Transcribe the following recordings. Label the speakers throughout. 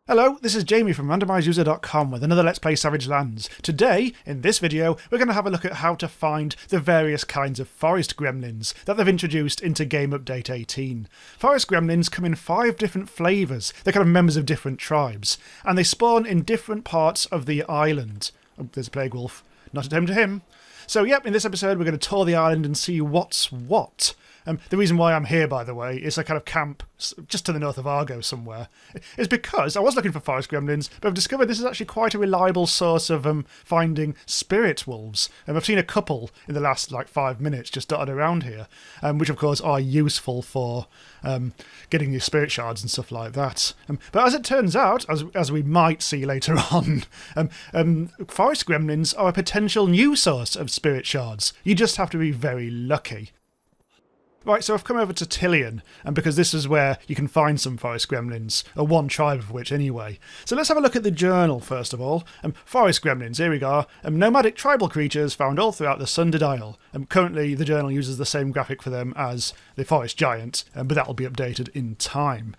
Speaker 1: Hello, this is Jamie from randomizeuser.com with another Let's Play Savage Lands. Today, in this video, we're going to have a look at how to find the various kinds of forest gremlins that they've introduced into Game Update 18. Forest gremlins come in 5 different flavours. They're kind of members of different tribes, and they spawn in different parts of the island. Oh, there's a plague wolf. Not at home to him. So yep, in this episode we're going to tour the island and see what's what. The reason why I'm here, by the way, is a kind of camp just to the north of Argo somewhere, is because I was looking for forest gremlins, but I've discovered this is actually quite a reliable source of finding spirit wolves. I've seen a couple in the last 5 minutes just dotted around here, which of course are useful for getting your spirit shards and stuff like that. But as it turns out, as we might see later on, forest gremlins are a potential new source of spirit shards. You just have to be very lucky. Right, so I've come over to Tillian, and because this is where you can find some forest gremlins, or one tribe of which anyway. So let's have a look at the journal first of all. Forest gremlins, here we go. Nomadic tribal creatures found all throughout the Sundered Isle. Currently the journal uses the same graphic for them as the forest giant, but that will be updated in time.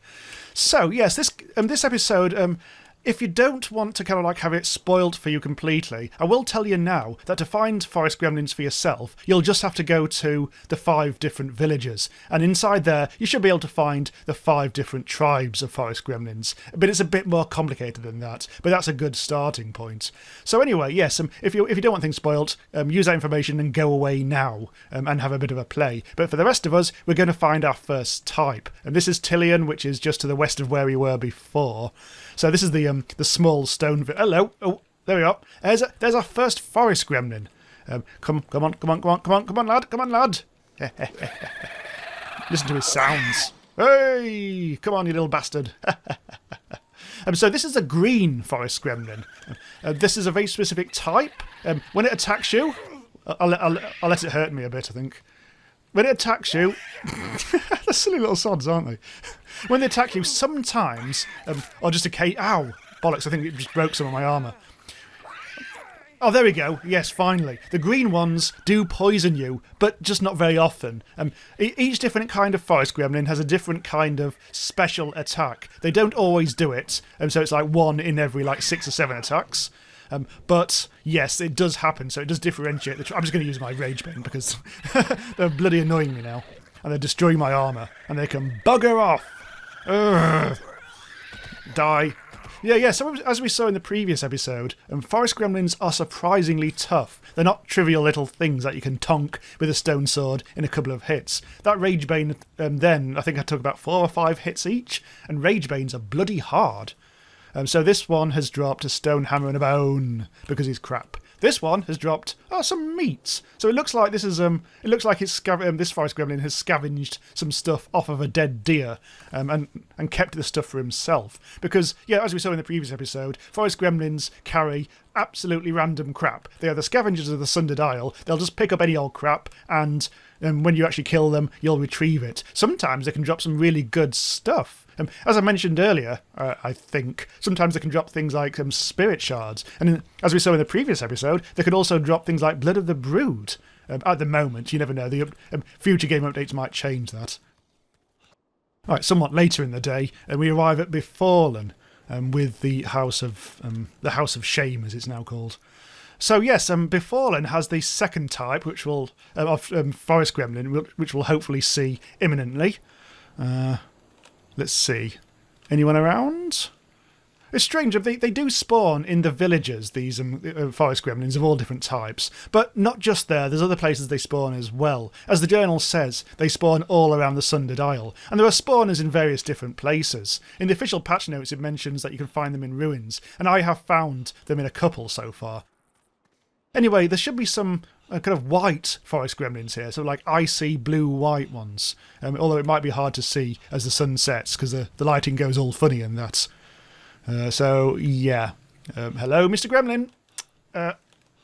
Speaker 1: So yes, this episode... if you don't want to kind of have it spoiled for you completely, I will tell you now that to find forest gremlins for yourself, you'll just have to go to the 5 different villages. And inside there, you should be able to find the 5 different tribes of forest gremlins. But it's a bit more complicated than that, but that's a good starting point. So anyway, yes, if you don't want things spoiled, use that information and go away now and have a bit of a play. But for the rest of us, we're going to find our first type. And this is Tillian, which is just to the west of where we were before. So this is the small stone... Hello! Oh, there we are. There's our first forest gremlin. Come on, lad! Listen to his sounds. Hey! Come on, you little bastard. So this is a green forest gremlin. This is a very specific type. When it attacks you... I'll let it hurt me a bit, I think. When it attacks you... They're silly little sods, aren't they? When they attack you, sometimes... or just a case... Ow! Bollocks, I think it just broke some of my armour. Oh, there we go. Yes, finally. The green ones do poison you, but just not very often. Each different kind of forest gremlin has a different kind of special attack. They don't always do it, so it's like 1 in every 6 or 7 attacks. But yes, it does happen, so it does differentiate. I'm just going to use my Rage Bane because they're bloody annoying me now. And they're destroying my armour. And they can bugger off. Ugh. Die. Yeah, so as we saw in the previous episode, forest gremlins are surprisingly tough. They're not trivial little things that you can tonk with a stone sword in a couple of hits. That Rage Bane, then, I think I took about 4 or 5 hits each, and Rage Banes are bloody hard. So this one has dropped a stone hammer and a bone, because he's crap. This one has dropped some meat. So it looks like this is this forest gremlin has scavenged some stuff off of a dead deer, and kept the stuff for himself. Because yeah, as we saw in the previous episode, forest gremlins carry absolutely random crap. They are the scavengers of the Sundered Isle. They'll just pick up any old crap, and when you actually kill them, you'll retrieve it. Sometimes they can drop some really good stuff. As I mentioned earlier, I think, sometimes they can drop things like spirit shards. And as we saw in the previous episode, they could also drop things like Blood of the Brood. At the moment, you never know. The future game updates might change that. Right, somewhat later in the day, we arrive at Befallen, with the House of Shame, as it's now called. So yes, Befallen has the second type, which will of forest gremlin, which we'll hopefully see imminently. Let's see. Anyone around? It's strange, they do spawn in the villages, these forest gremlins of all different types. But not just there, there's other places they spawn as well. As the journal says, they spawn all around the Sundered Isle. And there are spawners in various different places. In the official patch notes it mentions that you can find them in ruins, and I have found them in a couple so far. Anyway, there should be some kind of white forest gremlins here, so icy blue-white ones. Although it might be hard to see as the sun sets, because the lighting goes all funny and that. So, yeah. Hello, Mr. Gremlin.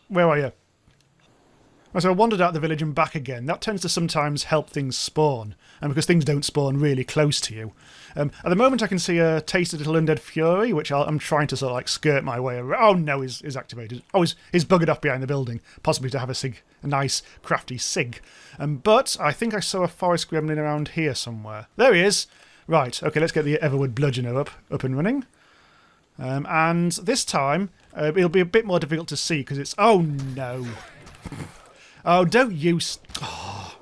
Speaker 1: Where are you? So I wandered out the village and back again. That tends to sometimes help things spawn, and because things don't spawn really close to you. At the moment I can see a tasted little undead fury, which I'm trying to sort of like skirt my way around. Oh no, he's activated. Oh, he's buggered off behind the building, possibly to have a nice crafty sig. But I think I saw a forest gremlin around here somewhere. There he is. Right, okay, let's get the Everwood bludgeoner up and running. And this time it'll be a bit more difficult to see because it's... Oh no. Oh, don't use... Oh.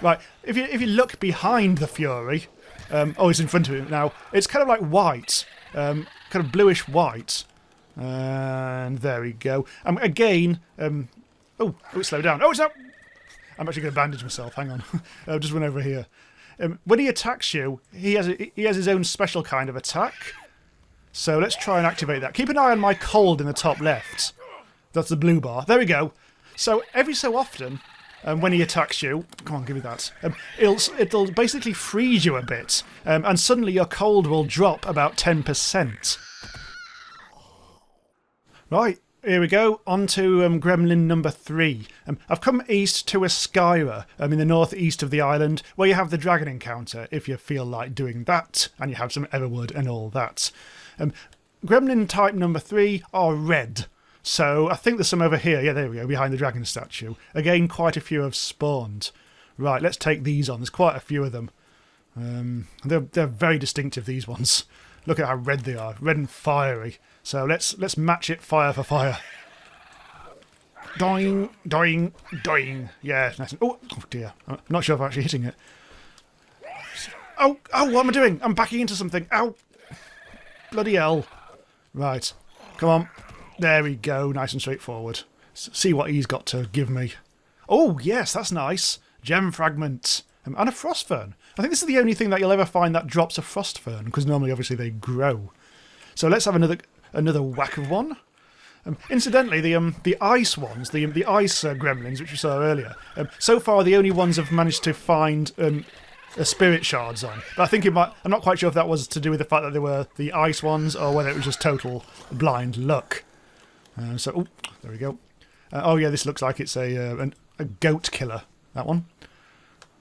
Speaker 1: Right, if you look behind the fury... oh, it's in front of him now. It's kind of like white. Kind of bluish white. And there we go. Again... oh, slow down. Oh, it's not... I'm actually going to bandage myself. Hang on. I'll just run over here. When he attacks you, he has his own special kind of attack. So let's try and activate that. Keep an eye on my cold in the top left. That's the blue bar. There we go. So every so often, when he attacks you... Come on, give me that. It'll basically freeze you a bit. And suddenly your cold will drop about 10%. Right. Here we go, on to gremlin number 3. I've come east to Eskyra, in the northeast of the island, where you have the dragon encounter, if you feel like doing that, and you have some Everwood and all that. Gremlin type number 3 are red, so I think there's some over here. Yeah, there we go, behind the dragon statue. Again, quite a few have spawned. Right, let's take these on. There's quite a few of them. They're very distinctive, these ones. Look at how red they are, red and fiery. So let's match it fire for fire. Doing, doing, doing. Yeah, nice. Oh dear. I'm not sure if I'm actually hitting it. Oh, what am I doing? I'm backing into something. Ow. Bloody hell. Right. Come on. There we go. Nice and straightforward. See what he's got to give me. Oh, yes, that's nice. Gem fragment. And a frost fern. I think this is the only thing that you'll ever find that drops a frost fern, because normally, obviously, they grow. So let's have another whack of one. Incidentally, the ice ones, the ice gremlins, which we saw earlier, so far the only ones I've managed to find spirit shards on. But I think I'm not quite sure if that was to do with the fact that they were the ice ones, or whether it was just total blind luck. So, there we go. Oh yeah, this looks like it's a goat killer, that one.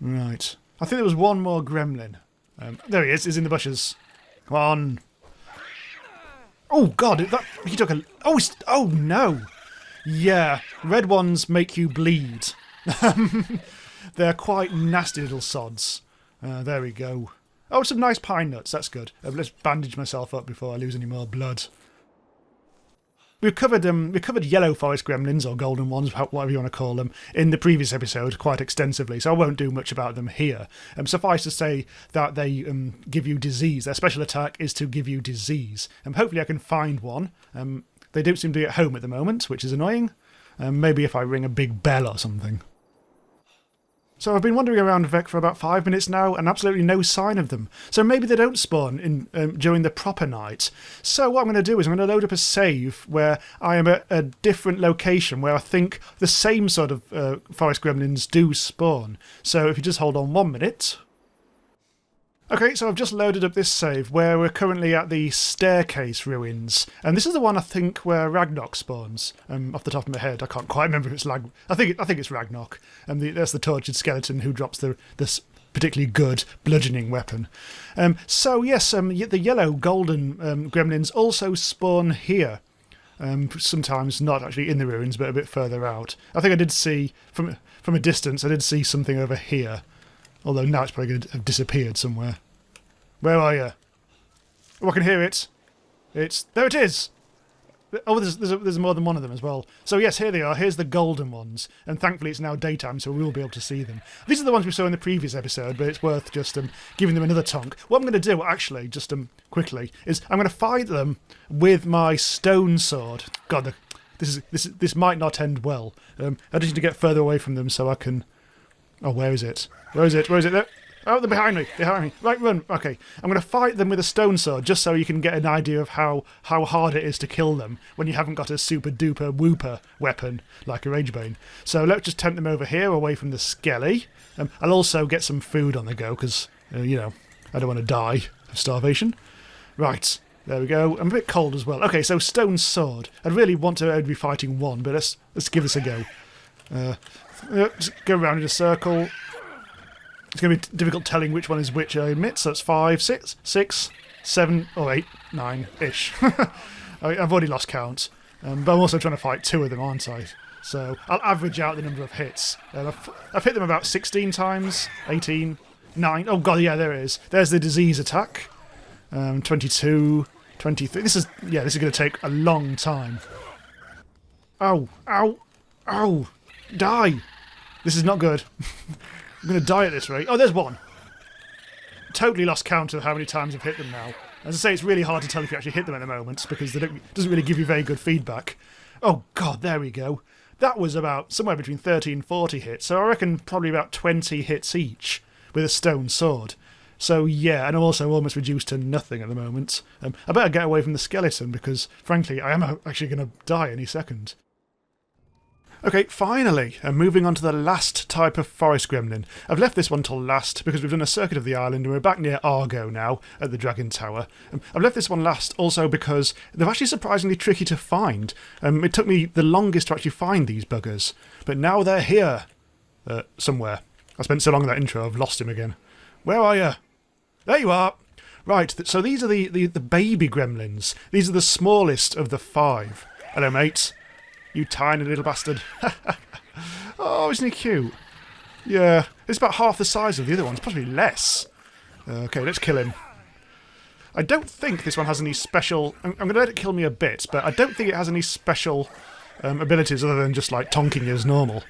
Speaker 1: Right. I think there was one more gremlin. There he is. He's in the bushes. Come on. Oh, God. He took a... Oh, no. Yeah. Red ones make you bleed. They're quite nasty little sods. There we go. Oh, some nice pine nuts. That's good. Let's bandage myself up before I lose any more blood. We covered yellow forest gremlins, or golden ones, whatever you want to call them, in the previous episode quite extensively, so I won't do much about them here. Suffice to say that they give you disease. Their special attack is to give you disease. Hopefully I can find one. They don't seem to be at home at the moment, which is annoying. Maybe if I ring a big bell or something. So I've been wandering around Vec for about 5 minutes now, and absolutely no sign of them. So maybe they don't spawn during the proper night. So what I'm going to do is I'm going to load up a save where I am at a different location where I think the same sort of forest gremlins do spawn. So if you just hold on 1 minute... Okay, so I've just loaded up this save where we're currently at the staircase ruins. And this is the one I think where Ragnarok spawns. Off the top of my head, I can't quite remember if it's I think it's Ragnarok. There's the tortured skeleton who drops this particularly good bludgeoning weapon. So yes, the yellow golden gremlins also spawn here. Sometimes not actually in the ruins, but a bit further out. I think I did see, from a distance, I did see something over here. Although now it's probably going to have disappeared somewhere. Where are you? Oh, I can hear it. There it is! Oh, there's more than one of them as well. So yes, here they are. Here's the golden ones. And thankfully it's now daytime, so we will be able to see them. These are the ones we saw in the previous episode, but it's worth just giving them another tonk. What I'm going to do, actually, just quickly, is I'm going to fight them with my stone sword. God, this might not end well. I just need to get further away from them so I can... Oh, where is it? Where is it? There. Oh, they're behind me. Right, run. Okay. I'm going to fight them with a stone sword just so you can get an idea of how hard it is to kill them when you haven't got a super duper whooper weapon like a Ragebane. So let's just tempt them over here away from the skelly. I'll also get some food on the go because, I don't want to die of starvation. Right. There we go. I'm a bit cold as well. Okay, so stone sword. I'd really want to only be fighting one, but let's give this a go. Just go around in a circle. It's going to be difficult telling which one is which, I admit. So that's 5, 6, 7, or 8, 9-ish. I've already lost count. But I'm also trying to fight 2 of them, aren't I? So I'll average out the number of hits. I've hit them about 16 times, 18, 9. Oh god, yeah, there it is. There's the disease attack. 22, 23. This is going to take a long time. Ow, ow, ow. Die. This is not good. I'm going to die at this rate. Oh, there's one. Totally lost count of how many times I've hit them now. As I say, it's really hard to tell if you actually hit them at the moment because it doesn't really give you very good feedback. Oh god, there we go. That was about somewhere between 30 and 40 hits, so I reckon probably about 20 hits each with a stone sword. So yeah, and I'm also almost reduced to nothing at the moment. I better get away from the skeleton because, frankly, I am actually going to die any second. Okay, finally, moving on to the last type of forest gremlin. I've left this one till last because we've done a circuit of the island and we're back near Argo now at the Dragon Tower. I've left this one last also because they're actually surprisingly tricky to find. It took me the longest to actually find these buggers, but now they're here. Somewhere. I spent so long in that intro I've lost him again. Where are you? There you are! Right, so these are the baby gremlins. These are the smallest of the 5. Hello, mate. You tiny little bastard. Oh, isn't he cute? Yeah, it's about half the size of the other ones, possibly less. Okay, let's kill him. I don't think this one has any special... I'm going to let it kill me a bit, but I don't think it has any special abilities other than just, like, tonking you as normal.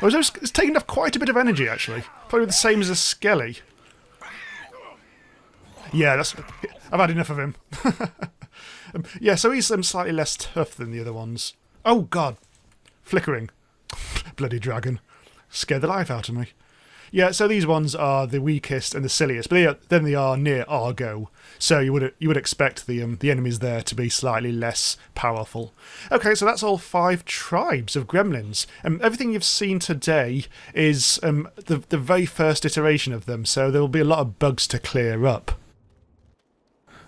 Speaker 1: Oh, it's taking up quite a bit of energy, actually. Probably the same as a skelly. Yeah, I've had enough of him. Yeah, so he's slightly less tough than the other ones. Oh, God. Flickering. Bloody dragon. Scared the life out of me. Yeah, so these ones are the weakest and the silliest, but then they are near Argo. So you would expect the enemies there to be slightly less powerful. Okay, so that's all 5 tribes of gremlins. Everything you've seen today is the very first iteration of them, so there will be a lot of bugs to clear up.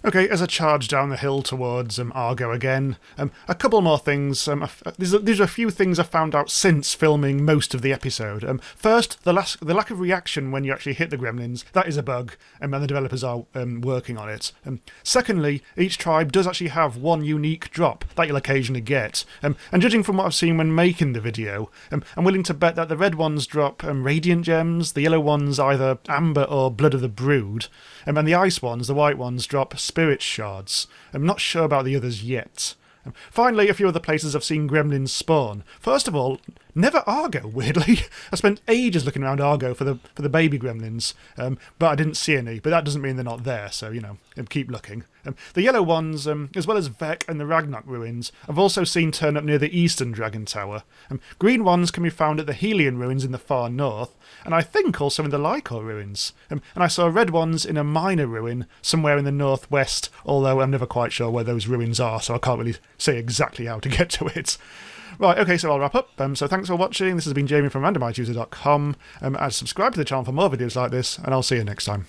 Speaker 1: Okay, as I charge down the hill towards Argo again, a couple more things. These are a few things I found out since filming most of the episode. First, the lack of reaction when you actually hit the gremlins. That is a bug, and the developers are working on it. Secondly, each tribe does actually have one unique drop that you'll occasionally get. And judging from what I've seen when making the video, I'm willing to bet that the red ones drop radiant gems, the yellow ones either amber or blood of the brood, and the ice ones, the white ones, drop spirit shards. I'm not sure about the others yet. Finally, a few other places I've seen gremlins spawn. First of all, never Argo, weirdly. I spent ages looking around Argo for the baby gremlins, but I didn't see any. But that doesn't mean they're not there, so, you know, keep looking. The yellow ones, as well as Vec and the Ragnarok ruins, I've also seen turn up near the eastern Dragon Tower. Green ones can be found at the Helion ruins in the far north, and I think also in the Lycor ruins. And I saw red ones in a minor ruin somewhere in the northwest, although I'm never quite sure where those ruins are, so I can't really say exactly how to get to it. Right, okay, so I'll wrap up. So thanks for watching. This has been Jamie from randomizeuser.com. Subscribe to the channel for more videos like this, and I'll see you next time.